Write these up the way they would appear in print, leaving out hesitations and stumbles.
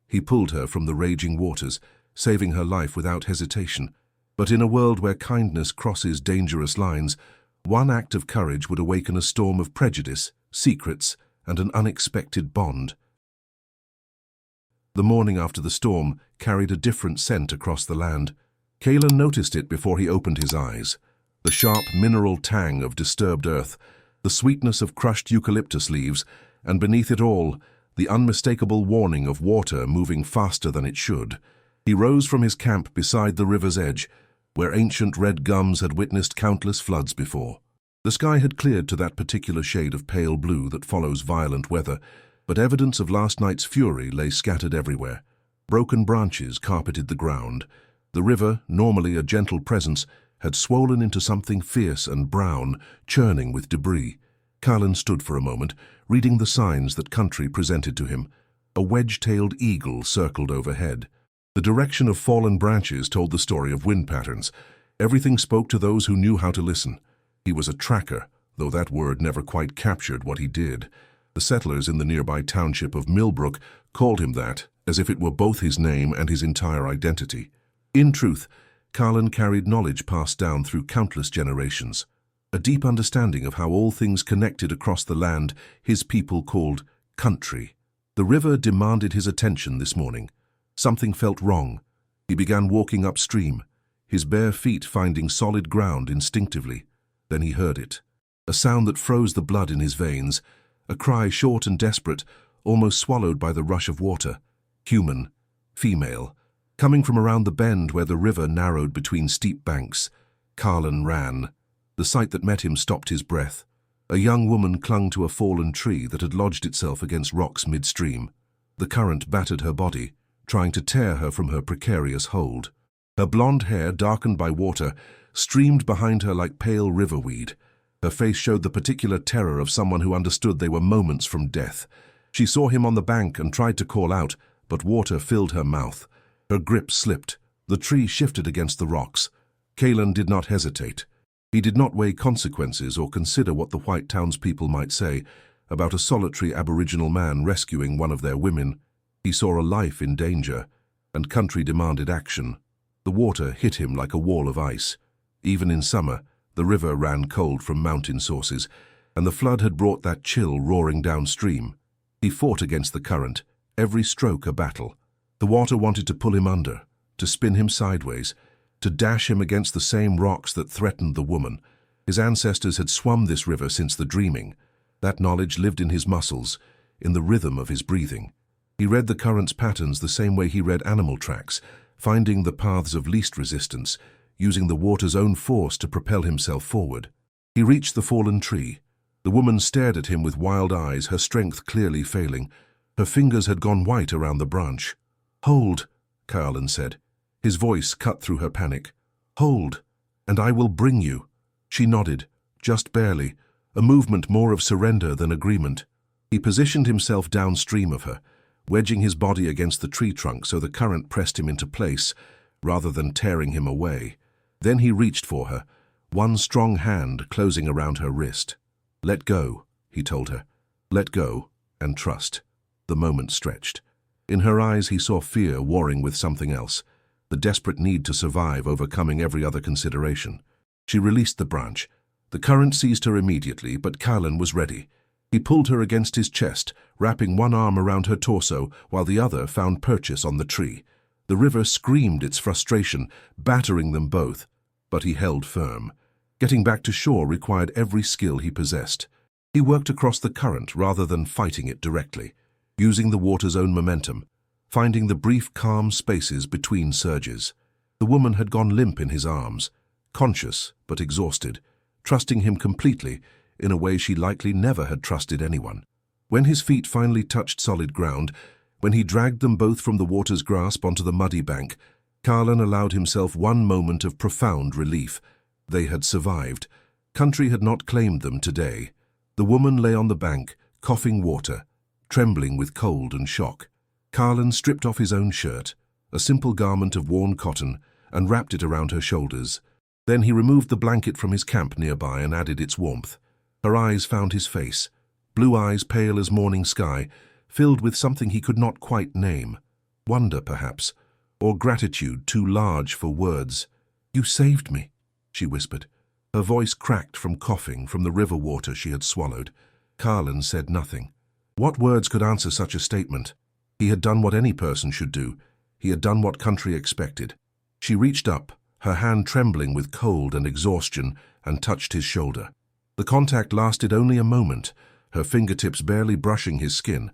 He pulled her from the raging waters, saving her life without hesitation. But in a world where kindness crosses dangerous lines, one act of courage would awaken a storm of prejudice, secrets, and an unexpected bond. The morning after the storm carried a different scent across the land. Kalen noticed it before he opened his eyes. The sharp mineral tang of disturbed earth, the sweetness of crushed eucalyptus leaves, and beneath it all, the unmistakable warning of water moving faster than it should. He rose from his camp beside the river's edge, where ancient red gums had witnessed countless floods before. The sky had cleared to that particular shade of pale blue that follows violent weather, but evidence of last night's fury lay scattered everywhere. Broken branches carpeted the ground. The river, normally a gentle presence, had swollen into something fierce and brown, churning with debris. Kalen stood for a moment, reading the signs that country presented to him. A wedge-tailed eagle circled overhead. The direction of fallen branches told the story of wind patterns. Everything spoke to those who knew how to listen. He was a tracker, though that word never quite captured what he did. The settlers in the nearby township of Millbrook called him that, as if it were both his name and his entire identity. In truth, Kalen carried knowledge passed down through countless generations. A deep understanding of how all things connected across the land his people called country. The river demanded his attention this morning. Something felt wrong. He began walking upstream, his bare feet finding solid ground instinctively. Then he heard it. A sound that froze the blood in his veins. A cry short and desperate, almost swallowed by the rush of water. Human, female, coming from around the bend where the river narrowed between steep banks. Kalen ran. The sight that met him stopped his breath. A young woman clung to a fallen tree that had lodged itself against rocks midstream. The current battered her body, trying to tear her from her precarious hold. Her blonde hair, darkened by water, streamed behind her like pale riverweed. Her face showed the particular terror of someone who understood they were moments from death. She saw him on the bank and tried to call out, but water filled her mouth. Her grip slipped. The tree shifted against the rocks. Kalen did not hesitate. He did not weigh consequences or consider what the white townspeople might say about a solitary Aboriginal man rescuing one of their women. He saw a life in danger, and country demanded action. The water hit him like a wall of ice. Even in summer, the river ran cold from mountain sources, and the flood had brought that chill roaring downstream. He fought against the current, every stroke a battle. The water wanted to pull him under, to spin him sideways, to dash him against the same rocks that threatened the woman. His ancestors had swum this river since the dreaming. That knowledge lived in his muscles, in the rhythm of his breathing. He read the current's patterns the same way he read animal tracks, finding the paths of least resistance, using the water's own force to propel himself forward. He reached the fallen tree. The woman stared at him with wild eyes, her strength clearly failing. Her fingers had gone white around the branch. "Hold," Kalen said. His voice cut through her panic. "Hold, and I will bring you." She nodded, just barely, a movement more of surrender than agreement. He positioned himself downstream of her, wedging his body against the tree trunk so the current pressed him into place, rather than tearing him away. Then he reached for her, one strong hand closing around her wrist. "Let go," he told her. "Let go, and trust." The moment stretched. In her eyes he saw fear warring with something else, the desperate need to survive overcoming every other consideration. She released the branch. The current seized her immediately, but Kalen was ready. He pulled her against his chest, wrapping one arm around her torso while the other found purchase on the tree. The river screamed its frustration, battering them both, but he held firm. Getting back to shore required every skill he possessed. He worked across the current rather than fighting it directly, using the water's own momentum, finding the brief calm spaces between surges. The woman had gone limp in his arms, conscious but exhausted, trusting him completely in a way she likely never had trusted anyone. When his feet finally touched solid ground, when he dragged them both from the water's grasp onto the muddy bank, Kalen allowed himself one moment of profound relief. They had survived. Country had not claimed them today. The woman lay on the bank, coughing water, trembling with cold and shock. Kalen stripped off his own shirt, a simple garment of worn cotton, and wrapped it around her shoulders. Then he removed the blanket from his camp nearby and added its warmth. Her eyes found his face, blue eyes pale as morning sky, filled with something he could not quite name. Wonder, perhaps, or gratitude too large for words. "You saved me," she whispered. Her voice cracked from coughing from the river water she had swallowed. Carlin said nothing. What words could answer such a statement? He had done what any person should do. He had done what country expected. She reached up, her hand trembling with cold and exhaustion, and touched his shoulder. The contact lasted only a moment, her fingertips barely brushing his skin,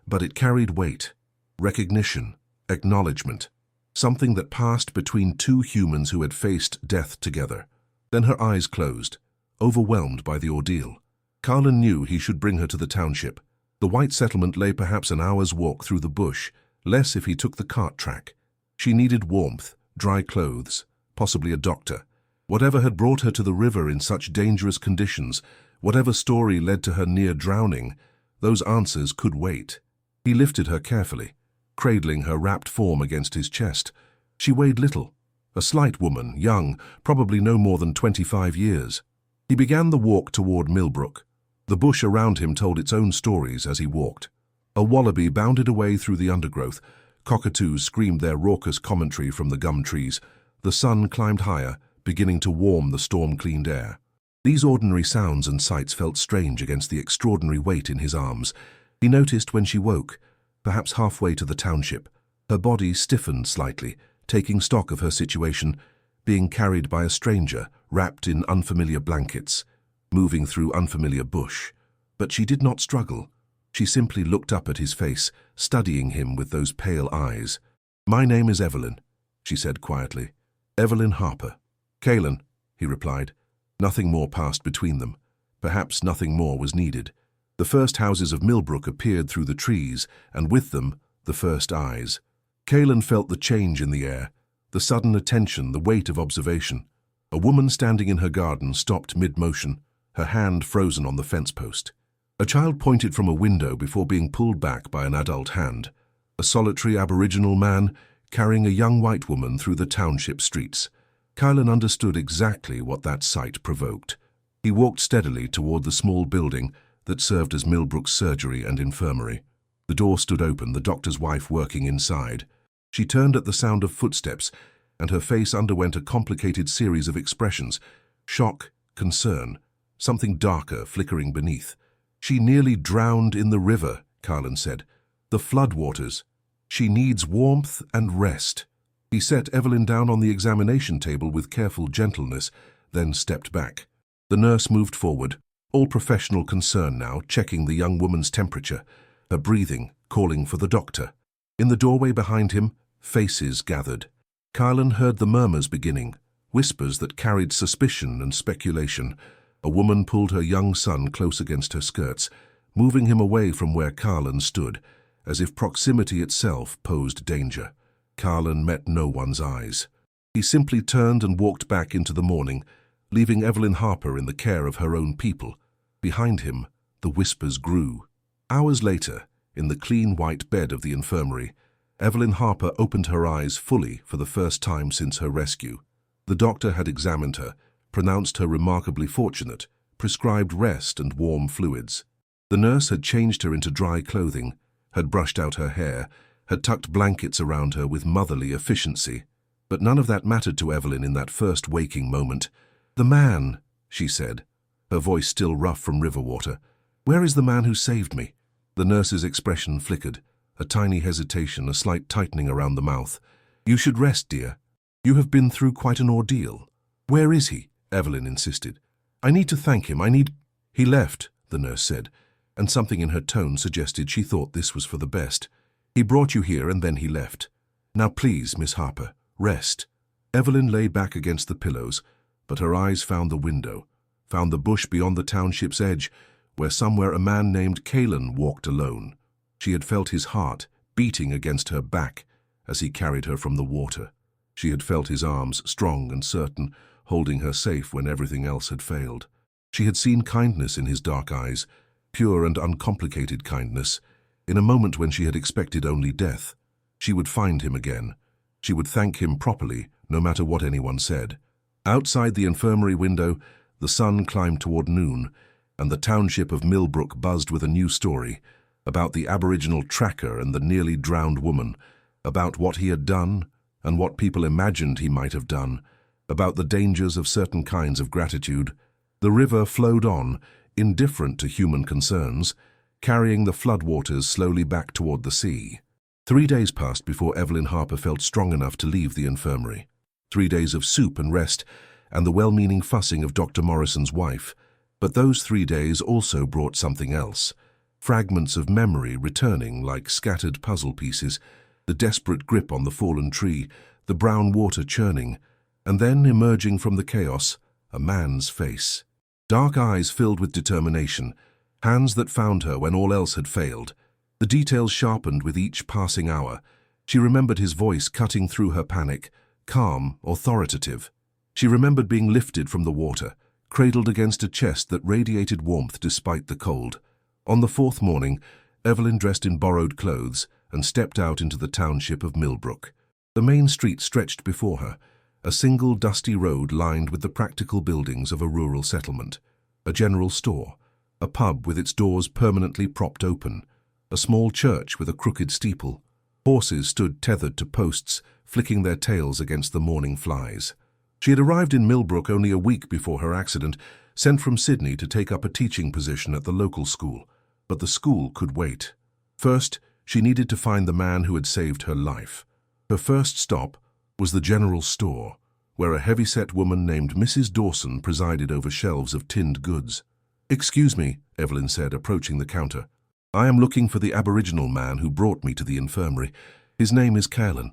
but it carried weight, recognition, acknowledgement, something that passed between two humans who had faced death together. Then her eyes closed, overwhelmed by the ordeal. Carlin knew he should bring her to the township. The white settlement lay perhaps an hour's walk through the bush, less if he took the cart track. She needed warmth, dry clothes, possibly a doctor. Whatever had brought her to the river in such dangerous conditions, whatever story led to her near drowning, those answers could wait. He lifted her carefully, cradling her wrapped form against his chest. She weighed little, a slight woman, young, probably no more than 25 years. He began the walk toward Millbrook. The bush around him told its own stories as he walked. A wallaby bounded away through the undergrowth. Cockatoos screamed their raucous commentary from the gum trees. The sun climbed higher, beginning to warm the storm-cleaned air. These ordinary sounds and sights felt strange against the extraordinary weight in his arms. He noticed when she woke, perhaps halfway to the township, her body stiffened slightly, taking stock of her situation, being carried by a stranger, wrapped in unfamiliar blankets, moving through unfamiliar bush. But she did not struggle. She simply looked up at his face, studying him with those pale eyes. "My name is Evelyn," she said quietly. "Evelyn Harper." "Caelan," he replied. Nothing more passed between them. Perhaps nothing more was needed. The first houses of Millbrook appeared through the trees, and with them, the first eyes. Caelan felt the change in the air, the sudden attention, the weight of observation. A woman standing in her garden stopped mid-motion, her hand frozen on the fence post. A child pointed from a window before being pulled back by an adult hand. A solitary Aboriginal man carrying a young white woman through the township streets. Caelan understood exactly what that sight provoked. He walked steadily toward the small building that served as Millbrook's surgery and infirmary. The door stood open, the doctor's wife working inside. She turned at the sound of footsteps, and her face underwent a complicated series of expressions: shock, concern, something darker flickering beneath. "She nearly drowned in the river," Caelan said. "The floodwaters. She needs warmth and rest." He set Evelyn down on the examination table with careful gentleness, then stepped back. The nurse moved forward, all professional concern now, checking the young woman's temperature, her breathing, calling for the doctor. In the doorway behind him, faces gathered. Caelan heard the murmurs beginning, whispers that carried suspicion and speculation. A woman pulled her young son close against her skirts, moving him away from where Caelan stood, as if proximity itself posed danger. Caelan met no one's eyes. He simply turned and walked back into the morning, leaving Evelyn Harper in the care of her own people. Behind him, the whispers grew. Hours later, in the clean white bed of the infirmary, Evelyn Harper opened her eyes fully for the first time since her rescue. The doctor had examined her, pronounced her remarkably fortunate, prescribed rest and warm fluids. The nurse had changed her into dry clothing, had brushed out her hair, had tucked blankets around her with motherly efficiency. But none of that mattered to Evelyn in that first waking moment. "The man," she said, her voice still rough from river water. "Where is the man who saved me?" The nurse's expression flickered, a tiny hesitation, a slight tightening around the mouth. "You should rest, dear. You have been through quite an ordeal." "Where is he?" Evelyn insisted. "I need to thank him. He left," the nurse said, and something in her tone suggested she thought this was for the best. "He brought you here and then he left. Now please, Miss Harper, rest." Evelyn lay back against the pillows, but her eyes found the window, found the bush beyond the township's edge, where somewhere a man named Caelan walked alone. She had felt his heart beating against her back as he carried her from the water. She had felt his arms, strong and certain, holding her safe when everything else had failed. She had seen kindness in his dark eyes, pure and uncomplicated kindness. In a moment when she had expected only death, she would find him again. She would thank him properly, no matter what anyone said. Outside the infirmary window, the sun climbed toward noon, and the township of Millbrook buzzed with a new story about the Aboriginal tracker and the nearly drowned woman, about what he had done and what people imagined he might have done, about the dangers of certain kinds of gratitude. The river flowed on, indifferent to human concerns, carrying the floodwaters slowly back toward the sea. 3 days passed before Evelyn Harper felt strong enough to leave the infirmary. 3 days of soup and rest, and the well-meaning fussing of Dr. Morrison's wife. But those 3 days also brought something else. Fragments of memory returning like scattered puzzle pieces, the desperate grip on the fallen tree, the brown water churning, and then, emerging from the chaos, a man's face. Dark eyes filled with determination, hands that found her when all else had failed. The details sharpened with each passing hour. She remembered his voice cutting through her panic, calm, authoritative. She remembered being lifted from the water, cradled against a chest that radiated warmth despite the cold. On the 4th morning, Evelyn dressed in borrowed clothes and stepped out into the township of Millbrook. The main street stretched before her, a single dusty road lined with the practical buildings of a rural settlement. A general store, a pub with its doors permanently propped open, a small church with a crooked steeple. Horses stood tethered to posts, flicking their tails against the morning flies. She had arrived in Millbrook only a week before her accident, sent from Sydney to take up a teaching position at the local school. But the school could wait. First, she needed to find the man who had saved her life. Her first stop was the general store, where a heavy-set woman named Mrs. Dawson presided over shelves of tinned goods. "Excuse me," Evelyn said, approaching the counter. "I am looking for the Aboriginal man who brought me to the infirmary. His name is Caelan."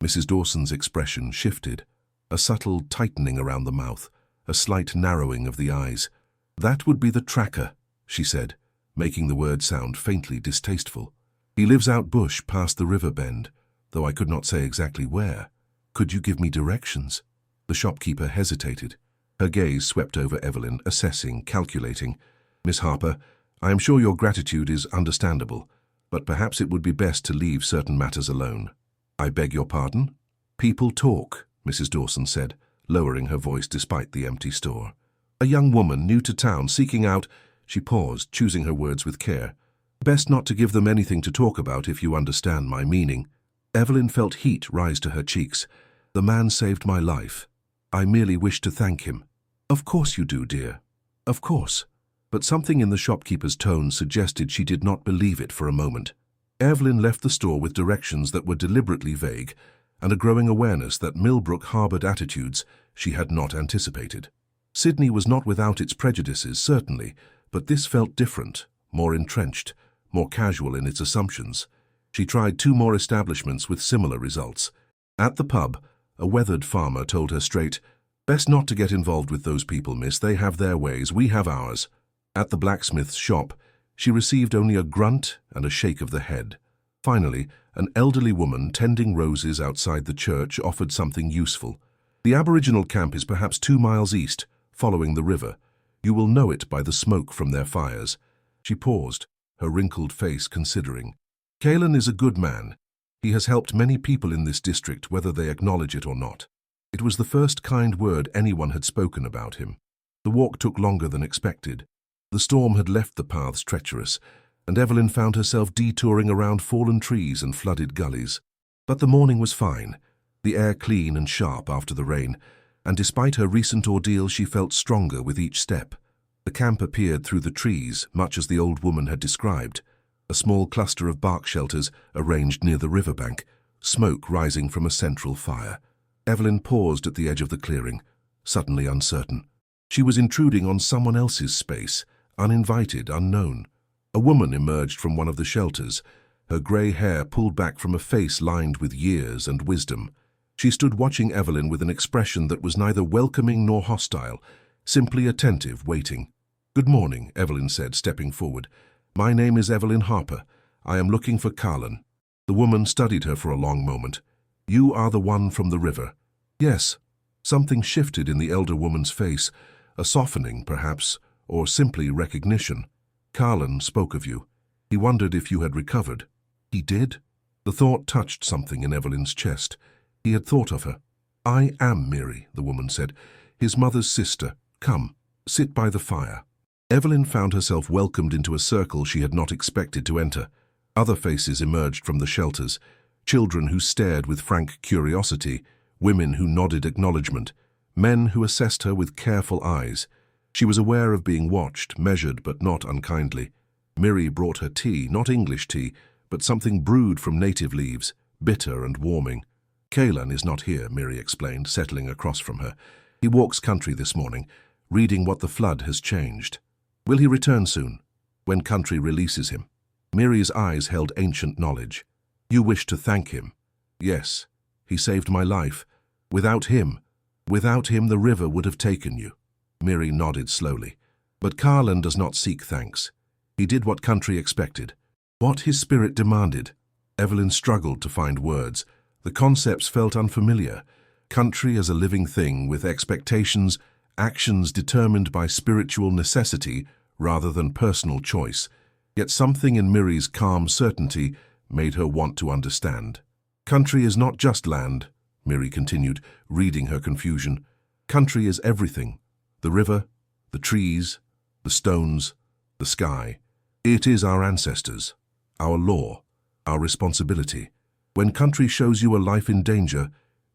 Mrs. Dawson's expression shifted, a subtle tightening around the mouth, a slight narrowing of the eyes. "That would be the tracker," she said, making the word sound faintly distasteful. "He lives out bush past the river bend, though I could not say exactly where. Could you give me directions?" The shopkeeper hesitated. Her gaze swept over Evelyn, assessing, calculating. "Miss Harper, I am sure your gratitude is understandable, but perhaps it would be best to leave certain matters alone." "I beg your pardon?" "People talk," Mrs. Dawson said, lowering her voice despite the empty store. "A young woman new to town seeking out—" She paused, choosing her words with care. "Best not to give them anything to talk about if you understand my meaning." Evelyn felt heat rise to her cheeks. "The man saved my life. I merely wish to thank him." "Of course you do, dear. Of course." But something in the shopkeeper's tone suggested she did not believe it for a moment. Evelyn left the store with directions that were deliberately vague, and a growing awareness that Millbrook harbored attitudes she had not anticipated. Sydney was not without its prejudices, certainly, but this felt different, more entrenched, more casual in its assumptions. She tried 2 more establishments with similar results. At the pub, a weathered farmer told her straight, "Best not to get involved with those people, miss. They have their ways, we have ours." At the blacksmith's shop, she received only a grunt and a shake of the head. Finally, an elderly woman tending roses outside the church offered something useful. "The Aboriginal camp is perhaps 2 miles east, following the river. You will know it by the smoke from their fires." She paused, her wrinkled face considering. "Caelan is a good man. He has helped many people in this district, whether they acknowledge it or not." It was the first kind word anyone had spoken about him. The walk took longer than expected. The storm had left the paths treacherous, and Evelyn found herself detouring around fallen trees and flooded gullies. But the morning was fine, the air clean and sharp after the rain, and despite her recent ordeal she felt stronger with each step. The camp appeared through the trees, much as the old woman had described. A small cluster of bark shelters arranged near the riverbank, smoke rising from a central fire. Evelyn paused at the edge of the clearing, suddenly uncertain. She was intruding on someone else's space, uninvited, unknown. A woman emerged from one of the shelters, her grey hair pulled back from a face lined with years and wisdom. She stood watching Evelyn with an expression that was neither welcoming nor hostile, simply attentive, waiting. "Good morning," Evelyn said, stepping forward. "My name is Evelyn Harper. I am looking for Caelan." The woman studied her for a long moment. "You are the one from the river." "Yes." Something shifted in the elder woman's face, a softening, perhaps, or simply recognition. "Caelan spoke of you. He wondered if you had recovered." "He did?" The thought touched something in Evelyn's chest. He had thought of her. "I am Mary," the woman said, "his mother's sister. Come, sit by the fire." Evelyn found herself welcomed into a circle she had not expected to enter. Other faces emerged from the shelters, Children who stared with frank curiosity, women who nodded acknowledgement, men who assessed her with careful eyes. She was aware of being watched, measured but not unkindly. Miri brought her tea, not English tea, but something brewed from native leaves, bitter and warming. "Kaylan is not here," Miri explained, settling across from her. "He walks country this morning, reading what the flood has changed. Will he return soon, when country releases him?" Miri's eyes held ancient knowledge. "You wish to thank him?" "Yes. He saved my life. Without him the river would have taken you." Miri nodded slowly. "But Kaylan does not seek thanks. He did what country expected, what his spirit demanded." Evelyn struggled to find words. The concepts felt unfamiliar. Country as a living thing with expectations, actions determined by spiritual necessity rather than personal choice. Yet something in Miri's calm certainty made her want to understand. "Country is not just land," Miri continued, reading her confusion. "Country is everything. The river, the trees, the stones, the sky. It is our ancestors, our law, our responsibility. When country shows you a life in danger,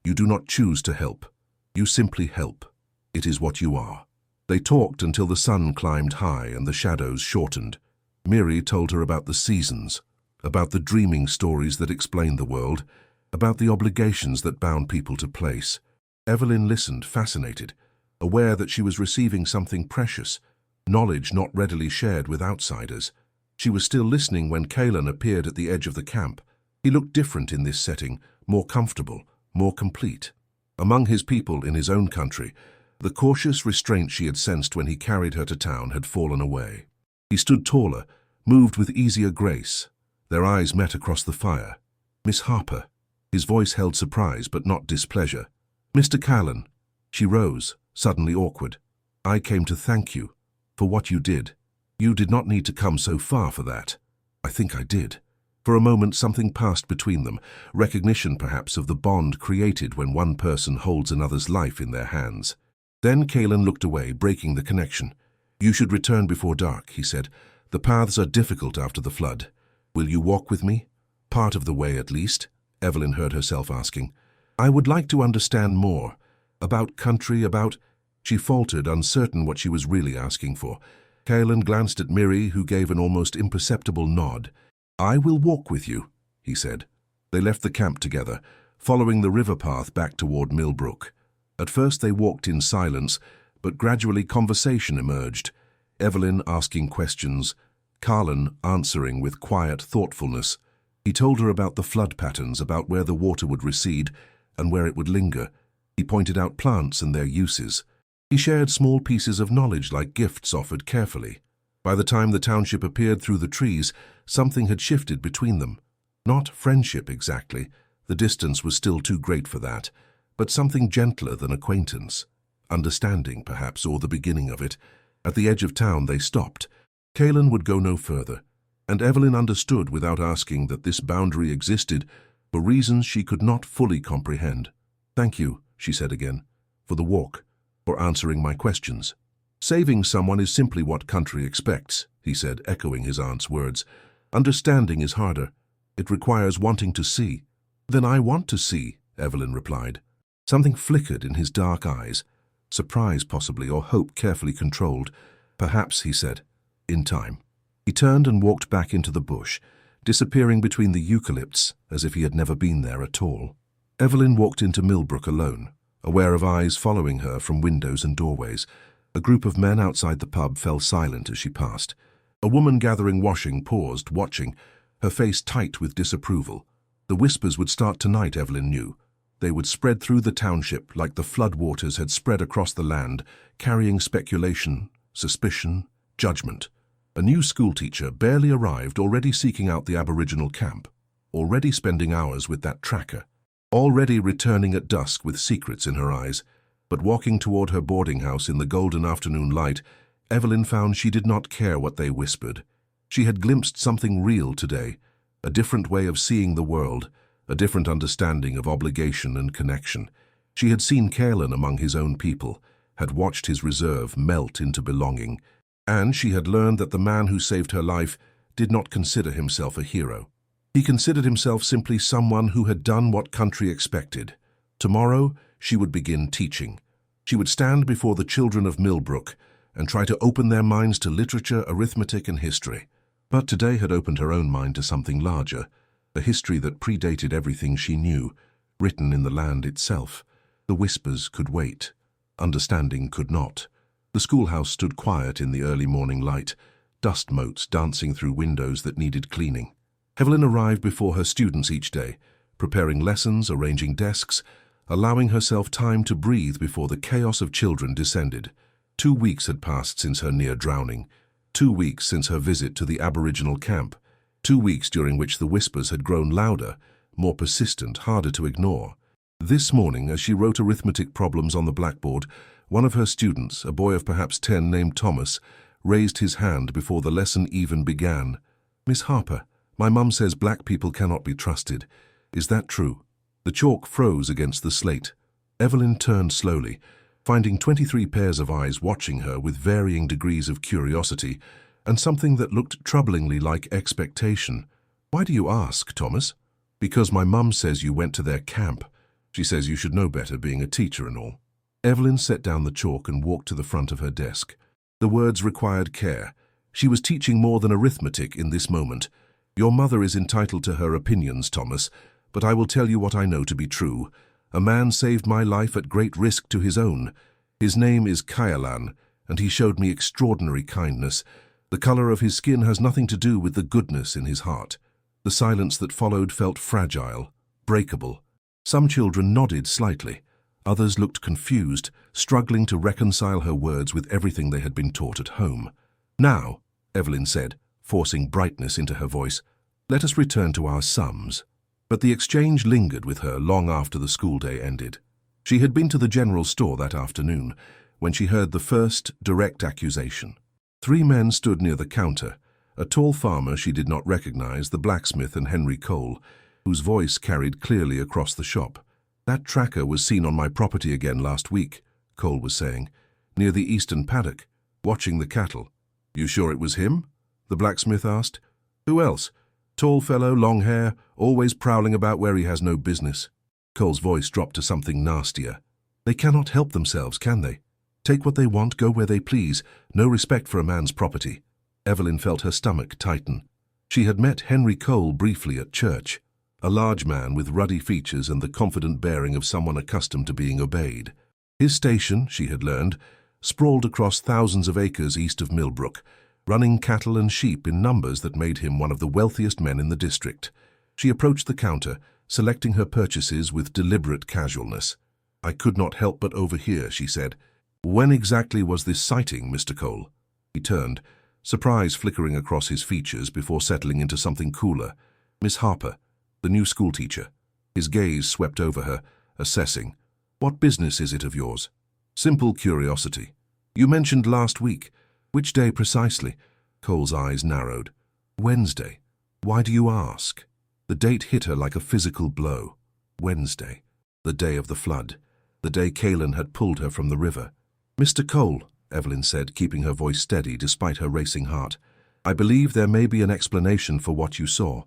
you do not choose to help. You simply help. It is what you are." They talked until the sun climbed high and the shadows shortened. Miri told her about the seasons, about the dreaming stories that explained the world, about the obligations that bound people to place. Evelyn listened, fascinated, aware that she was receiving something precious, knowledge not readily shared with outsiders. She was still listening when Kaylan appeared at the edge of the camp. He looked different in this setting, more comfortable, more complete. Among his people in his own country, the cautious restraint she had sensed when he carried her to town had fallen away. He stood taller, moved with easier grace. Their eyes met across the fire. "Miss Harper." His voice held surprise but not displeasure. "Mr. Kaylan." She rose, suddenly awkward. "I came to thank you for what you did. You did not need to come so far for that." "I think I did." For a moment something passed between them, recognition perhaps of the bond created when one person holds another's life in their hands. Then Kaylan looked away, breaking the connection. "You should return before dark," he said. "The paths are difficult after the flood. Will you walk with me? Part of the way at least?" Evelyn heard herself asking. "I would like to understand more. About country, about—" She faltered, uncertain what she was really asking for. Kaylan glanced at Miri, who gave an almost imperceptible nod. "I will walk with you," he said. They left the camp together, following the river path back toward Millbrook. At first they walked in silence, but gradually conversation emerged. Evelyn asking questions, Kaylan answering with quiet thoughtfulness. He told her about the flood patterns, about where the water would recede and where it would linger. He pointed out plants and their uses. He shared small pieces of knowledge like gifts offered carefully. By the time the township appeared through the trees, something had shifted between them. Not friendship exactly, the distance was still too great for that, but something gentler than acquaintance. Understanding, perhaps, or the beginning of it. At the edge of town they stopped. Kaylan would go no further, and Evelyn understood without asking that this boundary existed for reasons she could not fully comprehend. "Thank you," she said again, "for the walk, for answering my questions." "Saving someone is simply what country expects," he said, echoing his aunt's words. "Understanding is harder. It requires wanting to see." "Then I want to see," Evelyn replied. Something flickered in his dark eyes, surprise possibly, or hope carefully controlled. "Perhaps," he said, "in time." He turned and walked back into the bush, disappearing between the eucalypts as if he had never been there at all. Evelyn walked into Millbrook alone, aware of eyes following her from windows and doorways. A group of men outside the pub fell silent as she passed. A woman gathering washing paused, watching, her face tight with disapproval. The whispers would start tonight, Evelyn knew. They would spread through the township like the floodwaters had spread across the land, carrying speculation, suspicion, judgment. A new schoolteacher barely arrived, already seeking out the Aboriginal camp, already spending hours with that tracker, already returning at dusk with secrets in her eyes. But walking toward her boarding house in the golden afternoon light, Evelyn found she did not care what they whispered. She had glimpsed something real today, a different way of seeing the world, a different understanding of obligation and connection. She had seen Kaylan among his own people, had watched his reserve melt into belonging, and she had learned that the man who saved her life did not consider himself a hero. He considered himself simply someone who had done what country expected. Tomorrow, she would begin teaching. She would stand before the children of Millbrook and try to open their minds to literature, arithmetic, and history. But today had opened her own mind to something larger, a history that predated everything she knew, written in the land itself. The whispers could wait. Understanding could not. The schoolhouse stood quiet in the early morning light, dust motes dancing through windows that needed cleaning. Evelyn arrived before her students each day, preparing lessons, arranging desks, allowing herself time to breathe before the chaos of children descended. 2 weeks had passed since her near drowning, 2 weeks since her visit to the Aboriginal camp, 2 weeks during which the whispers had grown louder, more persistent, harder to ignore. This morning, as she wrote arithmetic problems on the blackboard, one of her students, a boy of perhaps 10 named Thomas, raised his hand before the lesson even began. "Miss Harper, my mum says black people cannot be trusted. Is that true?" The chalk froze against the slate. Evelyn turned slowly, finding 23 pairs of eyes watching her with varying degrees of curiosity and something that looked troublingly like expectation. "Why do you ask, Thomas?" "Because my mum says you went to their camp. She says you should know better, being a teacher and all." Evelyn set down the chalk and walked to the front of her desk. The words required care. She was teaching more than arithmetic in this moment. "Your mother is entitled to her opinions, Thomas, but I will tell you what I know to be true. A man saved my life at great risk to his own. His name is Kyalan, and he showed me extraordinary kindness. The color of his skin has nothing to do with the goodness in his heart." The silence that followed felt fragile, breakable. Some children nodded slightly. Others looked confused, struggling to reconcile her words with everything they had been taught at home. "Now," Evelyn said, forcing brightness into her voice, "let us return to our sums." But the exchange lingered with her long after the school day ended. She had been to the general store that afternoon when she heard the first direct accusation. 3 men stood near the counter, a tall farmer she did not recognize, the blacksmith, and Henry Cole, whose voice carried clearly across the shop. "That tracker was seen on my property again last week," Cole was saying, "near the eastern paddock, watching the cattle." "You sure it was him?" the blacksmith asked. "Who else? Tall fellow, long hair, always prowling about where he has no business." Cole's voice dropped to something nastier. "They cannot help themselves, can they? Take what they want, go where they please, no respect for a man's property." Evelyn felt her stomach tighten. She had met Henry Cole briefly at church, a large man with ruddy features and the confident bearing of someone accustomed to being obeyed. His station, she had learned, sprawled across thousands of acres east of Millbrook, running cattle and sheep in numbers that made him one of the wealthiest men in the district. She approached the counter, selecting her purchases with deliberate casualness. "I could not help but overhear," she said. "When exactly was this sighting, Mr. Cole?" He turned, surprise flickering across his features before settling into something cooler. "Miss Harper, the new schoolteacher." His gaze swept over her, assessing. "What business is it of yours?" "Simple curiosity. You mentioned last week. Which day precisely?" Cole's eyes narrowed. "Wednesday. Why do you ask?" The date hit her like a physical blow. Wednesday. The day of the flood. The day Kaylan had pulled her from the river. "Mr. Cole," Evelyn said, keeping her voice steady despite her racing heart, "I believe there may be an explanation for what you saw.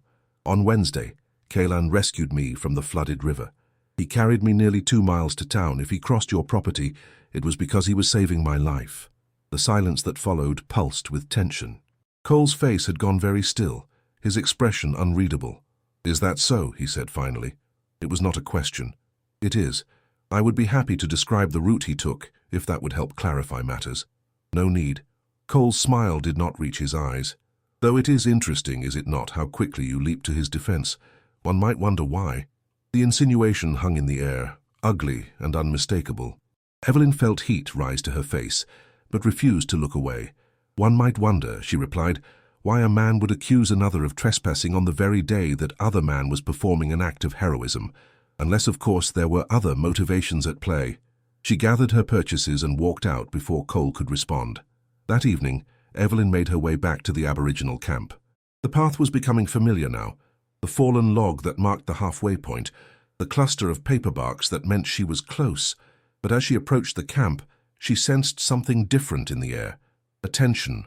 On Wednesday, Kaylan rescued me from the flooded river. He carried me nearly 2 miles to town. If he crossed your property, it was because he was saving my life." The silence that followed pulsed with tension. Cole's face had gone very still, his expression unreadable. "Is that so?" he said finally. It was not a question. "It is. I would be happy to describe the route he took, if that would help clarify matters." "No need." Cole's smile did not reach his eyes. "Though it is interesting, is it not, how quickly you leaped to his defense? One might wonder why." The insinuation hung in the air, ugly and unmistakable. Evelyn felt heat rise to her face, but refused to look away. "One might wonder," she replied, "why a man would accuse another of trespassing on the very day that other man was performing an act of heroism, unless, of course, there were other motivations at play." She gathered her purchases and walked out before Cole could respond. That evening, Evelyn made her way back to the Aboriginal camp. The path was becoming familiar now. The fallen log that marked the halfway point, the cluster of paper barks that meant she was close. But as she approached the camp, she sensed something different in the air. A tension,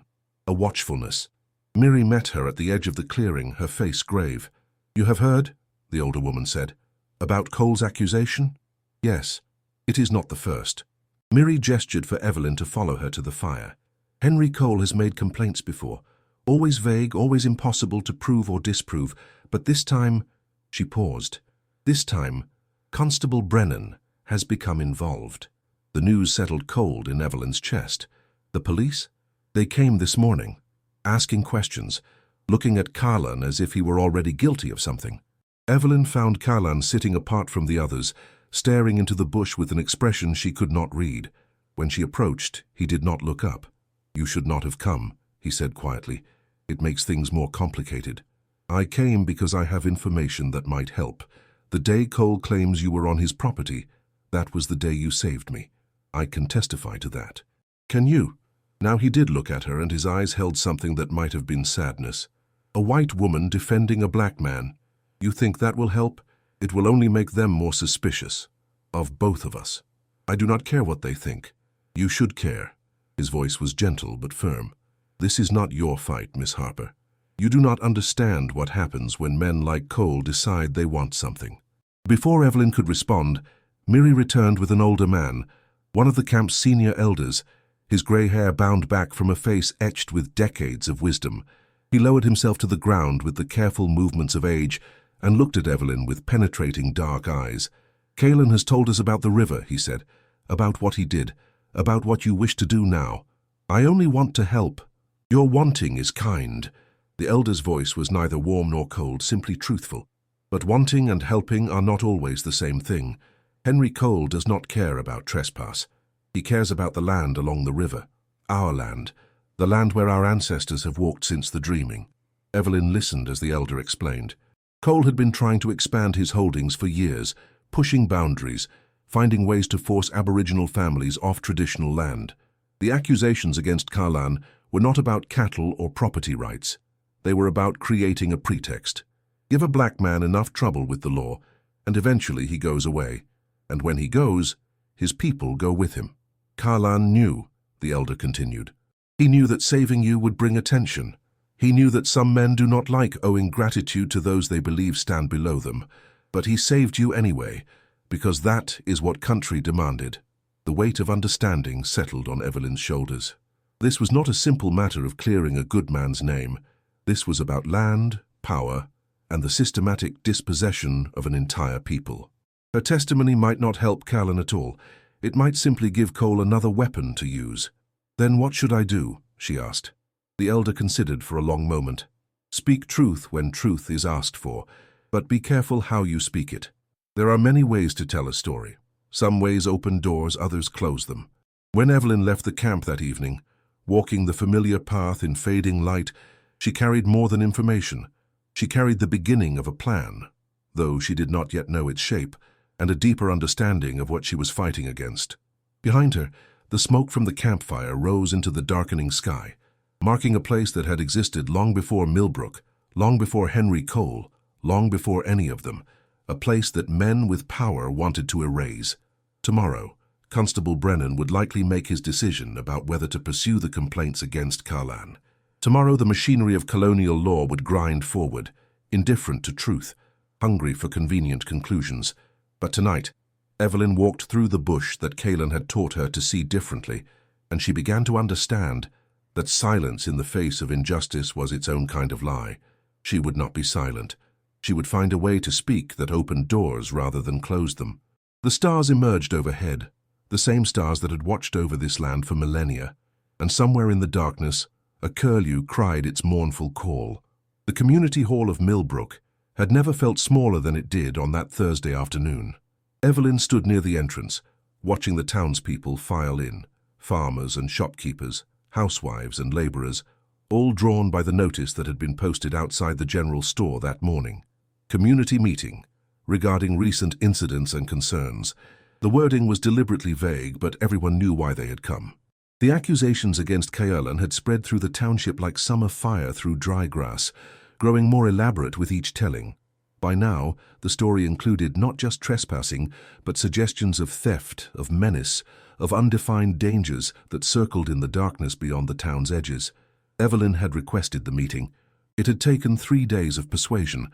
a watchfulness. Miri met her at the edge of the clearing, her face grave. "You have heard," the older woman said, "about Cole's accusation?" "Yes. It is not the first." Miri gestured for Evelyn to follow her to the fire. "Henry Cole has made complaints before. Always vague, always impossible to prove or disprove. But this time," she paused, "this time, Constable Brennan has become involved." The news settled cold in Evelyn's chest. The police? They came this morning, asking questions, looking at Karlan as if he were already guilty of something. Evelyn found Karlan sitting apart from the others, staring into the bush with an expression she could not read. When she approached, he did not look up. "You should not have come," he said quietly. "It makes things more complicated. I came because I have information that might help. The day Cole claims you were on his property, that was the day you saved me. I can testify to that." "Can you?" Now he did look at her, and his eyes held something that might have been sadness. "A white woman defending a black man. You think that will help? It will only make them more suspicious. Of both of us. I do not care what they think. You should care." His voice was gentle but firm. "This is not your fight, Miss Harper. You do not understand what happens when men like Cole decide they want something." Before Evelyn could respond, Miri returned with an older man, one of the camp's senior elders, his grey hair bound back from a face etched with decades of wisdom. He lowered himself to the ground with the careful movements of age and looked at Evelyn with penetrating dark eyes. "Kaelan has told us about the river," he said, "about what he did, about what you wish to do now. I only want to help. Your wanting is kind." The elder's voice was neither warm nor cold, simply truthful. "But wanting and helping are not always the same thing. Henry Cole does not care about trespass. He cares about the land along the river. Our land. The land where our ancestors have walked since the dreaming." Evelyn listened as the elder explained. Cole had been trying to expand his holdings for years, pushing boundaries, finding ways to force Aboriginal families off traditional land. The accusations against Karlan were not about cattle or property rights. They were about creating a pretext. Give a black man enough trouble with the law, and eventually he goes away. And when he goes, his people go with him. "Karlan knew," the elder continued. "He knew that saving you would bring attention. He knew that some men do not like owing gratitude to those they believe stand below them. But he saved you anyway, because that is what country demanded." The weight of understanding settled on Evelyn's shoulders. This was not a simple matter of clearing a good man's name. This was about land, power, and the systematic dispossession of an entire people. Her testimony might not help Karlan at all. It might simply give Cole another weapon to use. "Then what should I do?" she asked. The elder considered for a long moment. "Speak truth when truth is asked for, but be careful how you speak it. There are many ways to tell a story. Some ways open doors, others close them." When Evelyn left the camp that evening, walking the familiar path in fading light, she carried more than information. She carried the beginning of a plan, though she did not yet know its shape, and a deeper understanding of what she was fighting against. Behind her, the smoke from the campfire rose into the darkening sky, marking a place that had existed long before Millbrook, long before Henry Cole, long before any of them, a place that men with power wanted to erase. Tomorrow, Constable Brennan would likely make his decision about whether to pursue the complaints against Karlan. Tomorrow the machinery of colonial law would grind forward, indifferent to truth, hungry for convenient conclusions. But tonight, Evelyn walked through the bush that Kaelan had taught her to see differently, and she began to understand that silence in the face of injustice was its own kind of lie. She would not be silent. She would find a way to speak that opened doors rather than closed them. The stars emerged overhead, the same stars that had watched over this land for millennia, and somewhere in the darkness, a curlew cried its mournful call. The community hall of Millbrook had never felt smaller than it did on that Thursday afternoon. Evelyn stood near the entrance, watching the townspeople file in, farmers and shopkeepers, housewives and laborers, all drawn by the notice that had been posted outside the general store that morning. Community meeting, regarding recent incidents and concerns. The wording was deliberately vague, but everyone knew why they had come. The accusations against Kaelan had spread through the township like summer fire through dry grass, growing more elaborate with each telling. By now, the story included not just trespassing, but suggestions of theft, of menace, of undefined dangers that circled in the darkness beyond the town's edges. Evelyn had requested the meeting. It had taken 3 days of persuasion,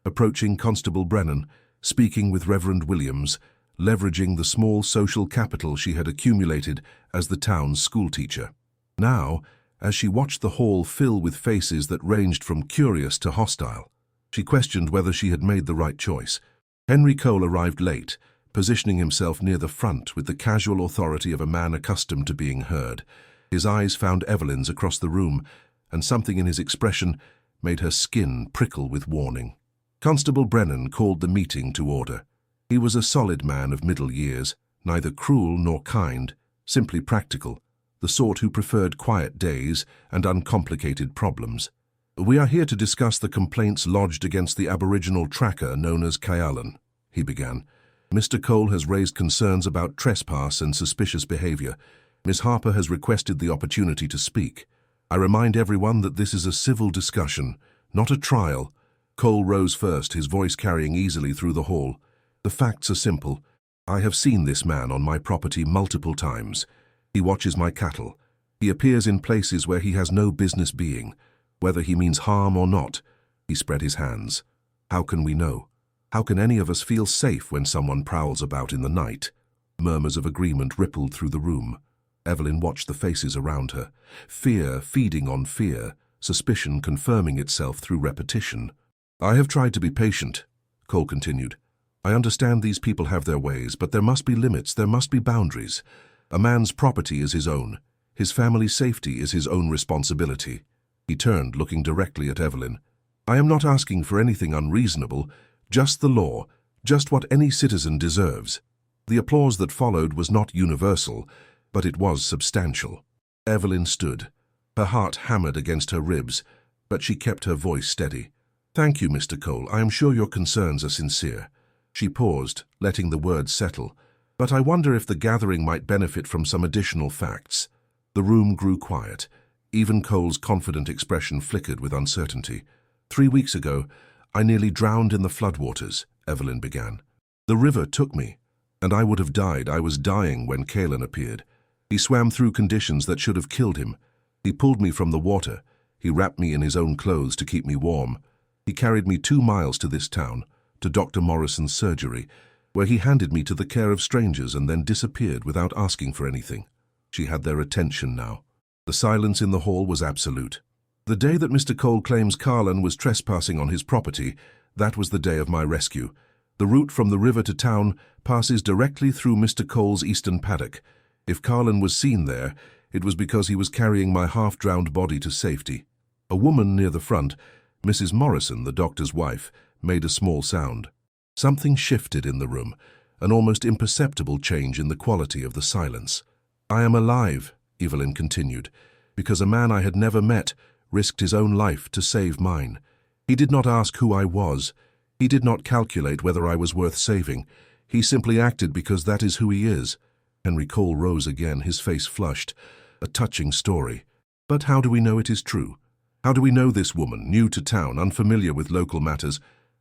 approaching Constable Brennan, speaking with Reverend Williams, leveraging the small social capital she had accumulated as the town's schoolteacher. Now, as she watched the hall fill with faces that ranged from curious to hostile, she questioned whether she had made the right choice. Henry Cole arrived late, positioning himself near the front with the casual authority of a man accustomed to being heard. His eyes found Evelyn's across the room, and something in his expression made her skin prickle with warning. Constable Brennan called the meeting to order. He was a solid man of middle years, neither cruel nor kind, simply practical, the sort who preferred quiet days and uncomplicated problems. "We are here to discuss the complaints lodged against the Aboriginal tracker known as Kyalan," he began. "Mr. Cole has raised concerns about trespass and suspicious behavior. Miss Harper has requested the opportunity to speak. I remind everyone that this is a civil discussion, not a trial." Cole rose first, his voice carrying easily through the hall. "The facts are simple. I have seen this man on my property multiple times. He watches my cattle. He appears in places where he has no business being. Whether he means harm or not." He spread his hands. "How can we know? How can any of us feel safe when someone prowls about in the night?" Murmurs of agreement rippled through the room. Evelyn watched the faces around her. Fear feeding on fear, suspicion confirming itself through repetition. "I have tried to be patient," Cole continued. "I understand these people have their ways, but there must be limits, there must be boundaries. A man's property is his own. His family's safety is his own responsibility." He turned, looking directly at Evelyn. "I am not asking for anything unreasonable, just the law, just what any citizen deserves." The applause that followed was not universal, but it was substantial. Evelyn stood, her heart hammered against her ribs, but she kept her voice steady. "Thank you, Mr. Cole. I am sure your concerns are sincere." She paused, letting the words settle. "But I wonder if the gathering might benefit from some additional facts." The room grew quiet. Even Cole's confident expression flickered with uncertainty. "3 weeks ago, I nearly drowned in the floodwaters," Evelyn began. "The river took me, and I would have died. I was dying when Kyalan appeared. He swam through conditions that should have killed him. He pulled me from the water. He wrapped me in his own clothes to keep me warm. He carried me 2 miles to this town, to Dr. Morrison's surgery, where he handed me to the care of strangers and then disappeared without asking for anything." She had their attention now. The silence in the hall was absolute. "The day that Mr. Cole claims Kyalan was trespassing on his property, that was the day of my rescue. The route from the river to town passes directly through Mr. Cole's eastern paddock. If Kyalan was seen there, it was because he was carrying my half-drowned body to safety." A woman near the front, Mrs. Morrison, the doctor's wife, made a small sound. Something shifted in the room, an almost imperceptible change in the quality of the silence. "I am alive," Evelyn continued, "because a man I had never met risked his own life to save mine. He did not ask who I was. He did not calculate whether I was worth saving. He simply acted because that is who he is." Henry Cole rose again, his face flushed. "A touching story. But how do we know it is true? How do we know this woman, new to town, unfamiliar with local matters,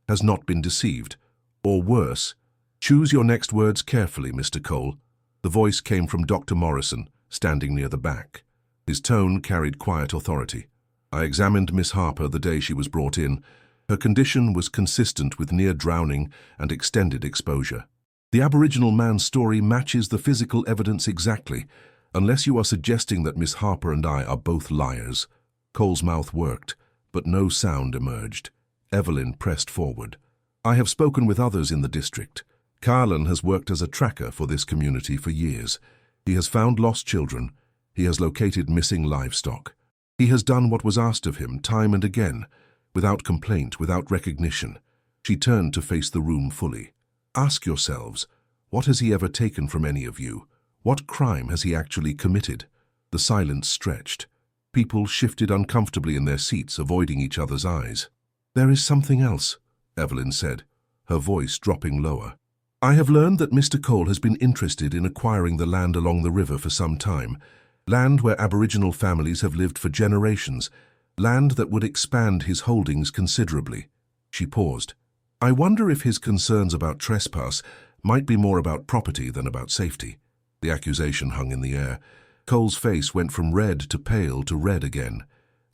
has not been deceived? Or worse, choose your next words carefully, Mr. Cole." The voice came from Dr. Morrison, standing near the back. His tone carried quiet authority. "I examined Miss Harper the day she was brought in. Her condition was consistent with near drowning and extended exposure. The Aboriginal man's story matches the physical evidence exactly, unless you are suggesting that Miss Harper and I are both liars." Cole's mouth worked, but no sound emerged. Evelyn pressed forward. "I have spoken with others in the district. Kyalan has worked as a tracker for this community for years. He has found lost children. He has located missing livestock. He has done what was asked of him time and again, without complaint, without recognition." She turned to face the room fully. "Ask yourselves, what has he ever taken from any of you? What crime has he actually committed?" The silence stretched. People shifted uncomfortably in their seats, avoiding each other's eyes. "There is something else," Evelyn said, her voice dropping lower. "I have learned that Mr. Cole has been interested in acquiring the land along the river for some time, land where Aboriginal families have lived for generations, land that would expand his holdings considerably." She paused. "I wonder if his concerns about trespass might be more about property than about safety." The accusation hung in the air. Cole's face went from red to pale to red again.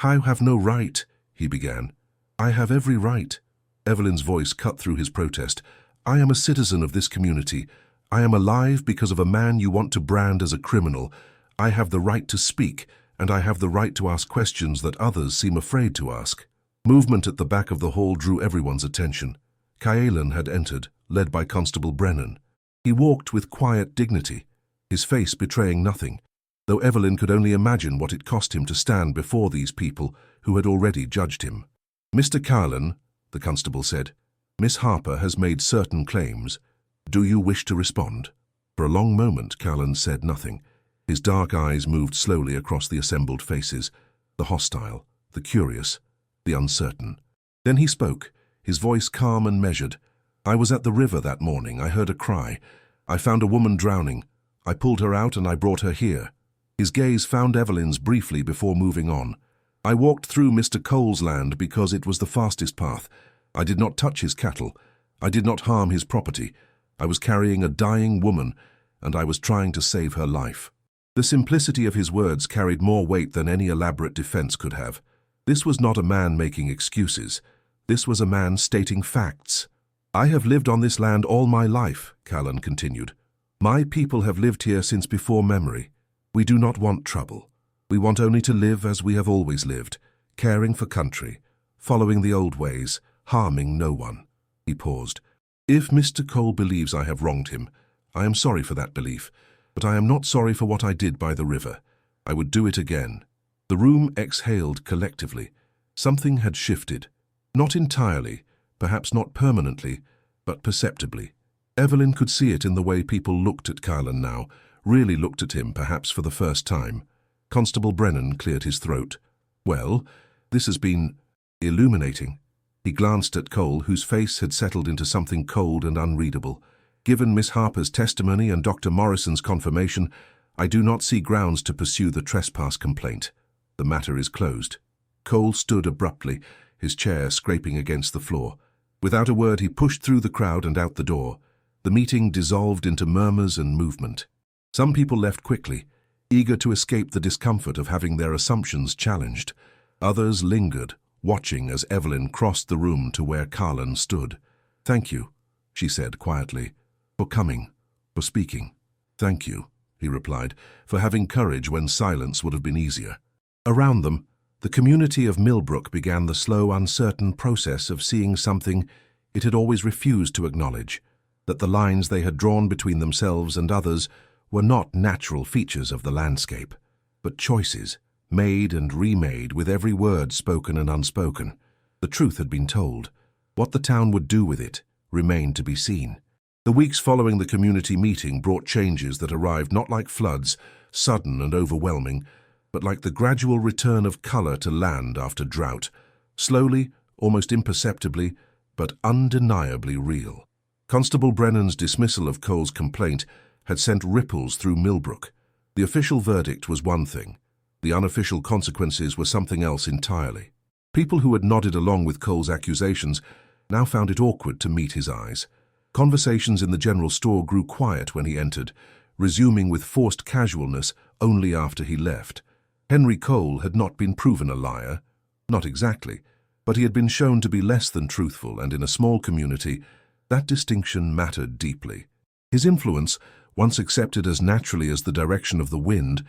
"I have no right," he began. "I have every right." Evelyn's voice cut through his protest. "I am a citizen of this community. I am alive because of a man you want to brand as a criminal. I have the right to speak, and I have the right to ask questions that others seem afraid to ask." Movement at the back of the hall drew everyone's attention. Caelan had entered, led by Constable Brennan. He walked with quiet dignity, his face betraying nothing, though Evelyn could only imagine what it cost him to stand before these people who had already judged him. "Mr. Caelan," the constable said, "Miss Harper has made certain claims. Do you wish to respond?" For a long moment, Caelan said nothing. His dark eyes moved slowly across the assembled faces, the hostile, the curious, the uncertain. Then he spoke, his voice calm and measured. "I was at the river that morning. I heard a cry. I found a woman drowning. I pulled her out and I brought her here." His gaze found Evelyn's briefly before moving on. "I walked through Mr. Cole's land because it was the fastest path. I did not touch his cattle. I did not harm his property. I was carrying a dying woman, and I was trying to save her life." The simplicity of his words carried more weight than any elaborate defense could have. This was not a man making excuses. This was a man stating facts. "I have lived on this land all my life," Caelan continued. "My people have lived here since before memory. We do not want trouble. We want only to live as we have always lived, caring for country, following the old ways, harming no one." He paused. "If Mr. Cole believes I have wronged him, I am sorry for that belief, but I am not sorry for what I did by the river. I would do it again." The room exhaled collectively. Something had shifted. Not entirely, perhaps not permanently, but perceptibly. Evelyn could see it in the way people looked at Caelan now, really looked at him perhaps for the first time. Constable Brennan cleared his throat. "Well, this has been illuminating." He glanced at Cole, whose face had settled into something cold and unreadable. "Given Miss Harper's testimony and Dr. Morrison's confirmation, I do not see grounds to pursue the trespass complaint. The matter is closed." Cole stood abruptly, his chair scraping against the floor. Without a word, he pushed through the crowd and out the door. The meeting dissolved into murmurs and movement. Some people left quickly, eager to escape the discomfort of having their assumptions challenged. Others lingered, watching as Evelyn crossed the room to where Caelan stood. "Thank you," she said quietly, "for coming, for speaking." "Thank you," he replied, "for having courage when silence would have been easier." Around them, the community of Millbrook began the slow, uncertain process of seeing something it had always refused to acknowledge, that the lines they had drawn between themselves and others were not natural features of the landscape, but choices, made and remade with every word spoken and unspoken. The truth had been told. What the town would do with it remained to be seen. The weeks following the community meeting brought changes that arrived not like floods, sudden and overwhelming, but like the gradual return of color to land after drought, slowly, almost imperceptibly, but undeniably real. Constable Brennan's dismissal of Cole's complaint had sent ripples through Millbrook. The official verdict was one thing. The unofficial consequences were something else entirely. People who had nodded along with Cole's accusations now found it awkward to meet his eyes. Conversations in the general store grew quiet when he entered, resuming with forced casualness only after he left. Henry Cole had not been proven a liar, not exactly, but he had been shown to be less than truthful, and in a small community, that distinction mattered deeply. His influence, once accepted as naturally as the direction of the wind,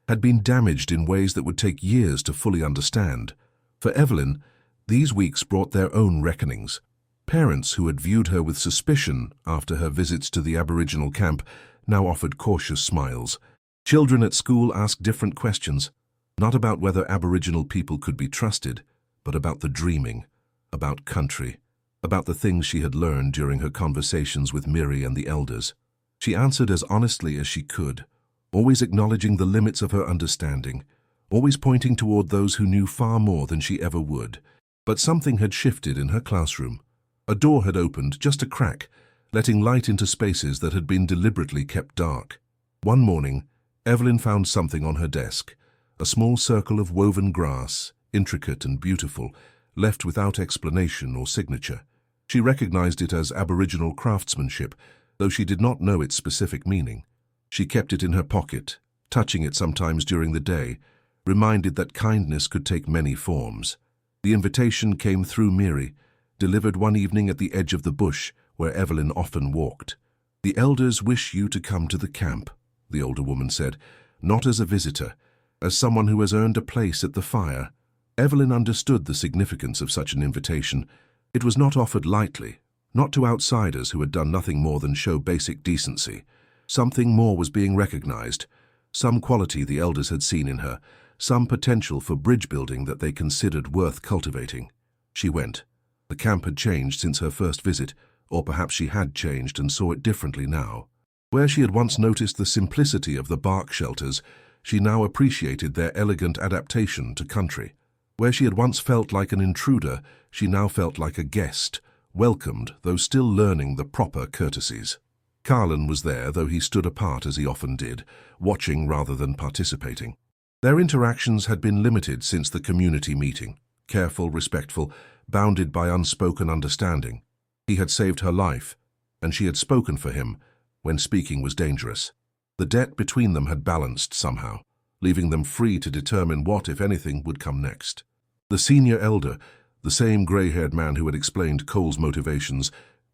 had been damaged in ways that would take years to fully understand. For Evelyn, these weeks brought their own reckonings. Parents who had viewed her with suspicion after her visits to the Aboriginal camp now offered cautious smiles. Children at school asked different questions, not about whether Aboriginal people could be trusted, but about the dreaming, about country, about the things she had learned during her conversations with Miri and the elders. She answered as honestly as she could, always acknowledging the limits of her understanding, always pointing toward those who knew far more than she ever would. But something had shifted in her classroom. A door had opened, just a crack, letting light into spaces that had been deliberately kept dark. One morning, Evelyn found something on her desk, a small circle of woven grass, intricate and beautiful, left without explanation or signature. She recognized it as Aboriginal craftsmanship, though she did not know its specific meaning. She kept it in her pocket, touching it sometimes during the day, reminded that kindness could take many forms. The invitation came through Miri, delivered one evening at the edge of the bush where Evelyn often walked. "The elders wish you to come to the camp," the older woman said, "not as a visitor, as someone who has earned a place at the fire." Evelyn understood the significance of such an invitation. It was not offered lightly, not to outsiders who had done nothing more than show basic decency. Something more was being recognized, some quality the elders had seen in her, some potential for bridge building that they considered worth cultivating. She went. The camp had changed since her first visit, or perhaps she had changed and saw it differently now. Where she had once noticed the simplicity of the bark shelters, she now appreciated their elegant adaptation to country. Where she had once felt like an intruder, she now felt like a guest, welcomed, though still learning the proper courtesies. Carlin was there, though he stood apart as he often did, watching rather than participating. Their interactions had been limited since the community meeting, careful, respectful, bounded by unspoken understanding. He had saved her life, and she had spoken for him when speaking was dangerous. The debt between them had balanced somehow, leaving them free to determine what, if anything, would come next. The senior elder, the same grey-haired man who had explained Cole's motivations,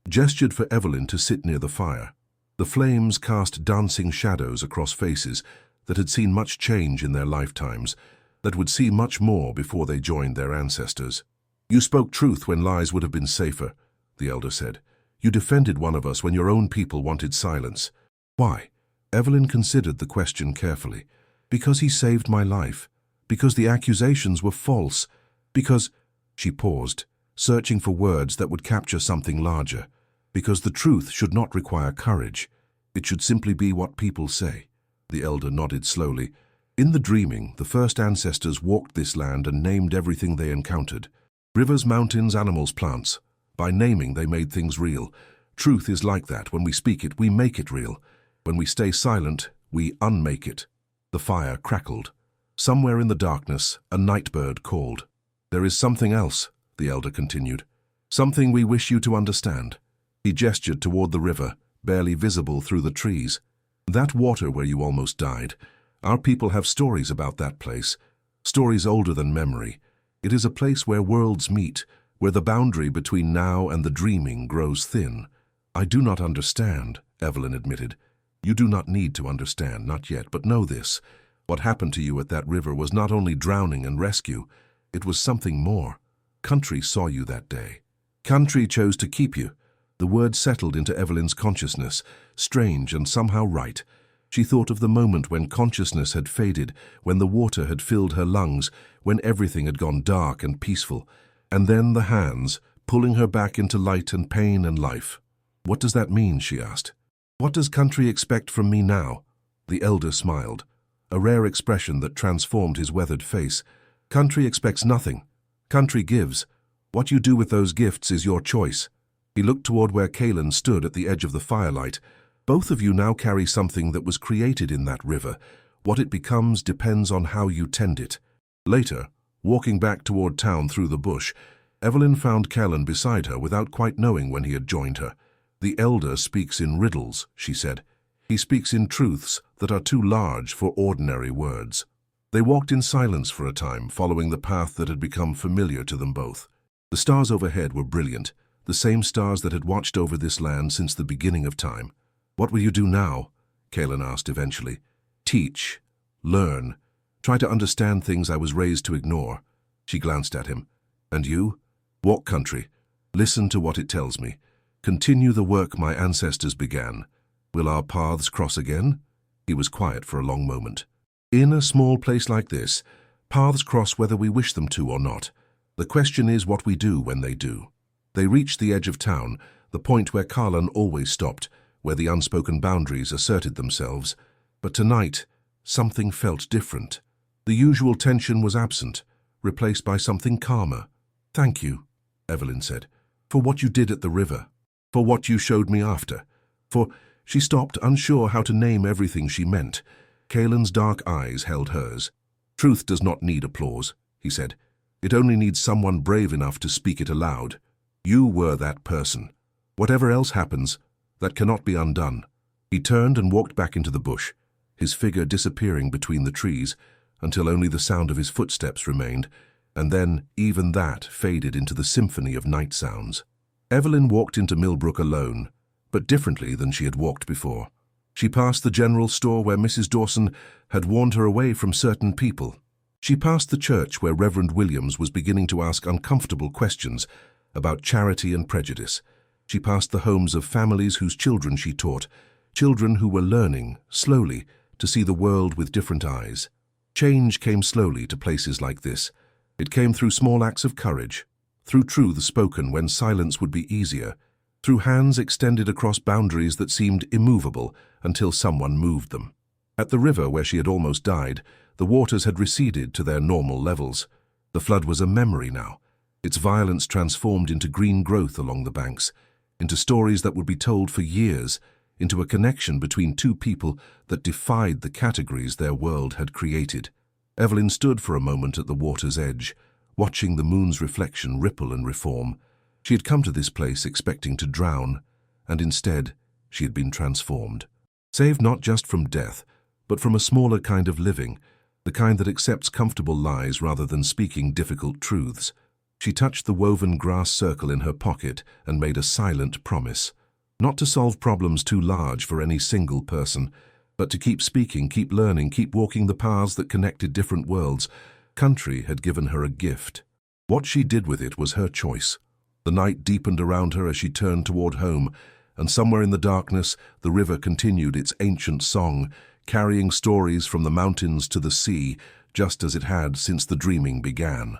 gestured for Evelyn to sit near the fire. The flames cast dancing shadows across faces that had seen much change in their lifetimes, that would see much more before they joined their ancestors. "You spoke truth when lies would have been safer," the elder said. "You defended one of us when your own people wanted silence." "Why?" Evelyn considered the question carefully. "Because he saved my life. Because the accusations were false. Because—" She paused, searching for words that would capture something larger. "Because the truth should not require courage. It should simply be what people say." The elder nodded slowly. "In the dreaming, the first ancestors walked this land and named everything they encountered. Rivers, mountains, animals, plants. By naming, they made things real. Truth is like that. When we speak it, we make it real. When we stay silent, we unmake it." The fire crackled. Somewhere in the darkness, a night bird called. "There is something else," the elder continued. "Something we wish you to understand." He gestured toward the river, barely visible through the trees. "That water where you almost died. Our people have stories about that place, stories older than memory. It is a place where worlds meet, where the boundary between now and the dreaming grows thin." "I do not understand," Evelyn admitted. "You do not need to understand, not yet, but know this. What happened to you at that river was not only drowning and rescue, it was something more. Country saw you that day. Country chose to keep you." The word settled into Evelyn's consciousness, strange and somehow right. She thought of the moment when consciousness had faded, when the water had filled her lungs, when everything had gone dark and peaceful, and then the hands, pulling her back into light and pain and life. "What does that mean?" she asked. "What does country expect from me now?" The elder smiled, a rare expression that transformed his weathered face. "Country expects nothing. Country gives. What you do with those gifts is your choice." He looked toward where Kaelin stood at the edge of the firelight. "Both of you now carry something that was created in that river. What it becomes depends on how you tend it." Later, walking back toward town through the bush, Evelyn found Kaelin beside her without quite knowing when he had joined her. "The elder speaks in riddles," she said. "He speaks in truths that are too large for ordinary words." They walked in silence for a time, following the path that had become familiar to them both. The stars overhead were brilliant, the same stars that had watched over this land since the beginning of time. "What will you do now?" Kaelin asked eventually. "Teach. Learn. Try to understand things I was raised to ignore." She glanced at him. "And you? Walk country. Listen to what it tells me. Continue the work my ancestors began. Will our paths cross again?" He was quiet for a long moment. "In a small place like this, paths cross whether we wish them to or not. The question is what we do when they do." They reached the edge of town, the point where Carlin always stopped, where the unspoken boundaries asserted themselves. But tonight, something felt different. The usual tension was absent, replaced by something calmer. "Thank you," Evelyn said, "for what you did at the river, for what you showed me after, for—" She stopped, unsure how to name everything she meant. Kaelin's dark eyes held hers. "Truth does not need applause," he said. "It only needs someone brave enough to speak it aloud. You were that person. Whatever else happens, that cannot be undone." He turned and walked back into the bush, his figure disappearing between the trees, until only the sound of his footsteps remained, and then even that faded into the symphony of night sounds. Evelyn walked into Millbrook alone, but differently than she had walked before. She passed the general store where Mrs. Dawson had warned her away from certain people. She passed the church where Reverend Williams was beginning to ask uncomfortable questions about charity and prejudice. She passed the homes of families whose children she taught, children who were learning, slowly, to see the world with different eyes. Change came slowly to places like this. It came through small acts of courage, through truths spoken when silence would be easier, through hands extended across boundaries that seemed immovable until someone moved them. At the river where she had almost died, the waters had receded to their normal levels. The flood was a memory now, its violence transformed into green growth along the banks, into stories that would be told for years, into a connection between two people that defied the categories their world had created. Evelyn stood for a moment at the water's edge, watching the moon's reflection ripple and reform. She had come to this place expecting to drown, and instead she had been transformed. Saved not just from death, but from a smaller kind of living, the kind that accepts comfortable lies rather than speaking difficult truths. She touched the woven grass circle in her pocket and made a silent promise. Not to solve problems too large for any single person, but to keep speaking, keep learning, keep walking the paths that connected different worlds. Country had given her a gift. What she did with it was her choice. The night deepened around her as she turned toward home, and somewhere in the darkness, the river continued its ancient song, carrying stories from the mountains to the sea, just as it had since the dreaming began.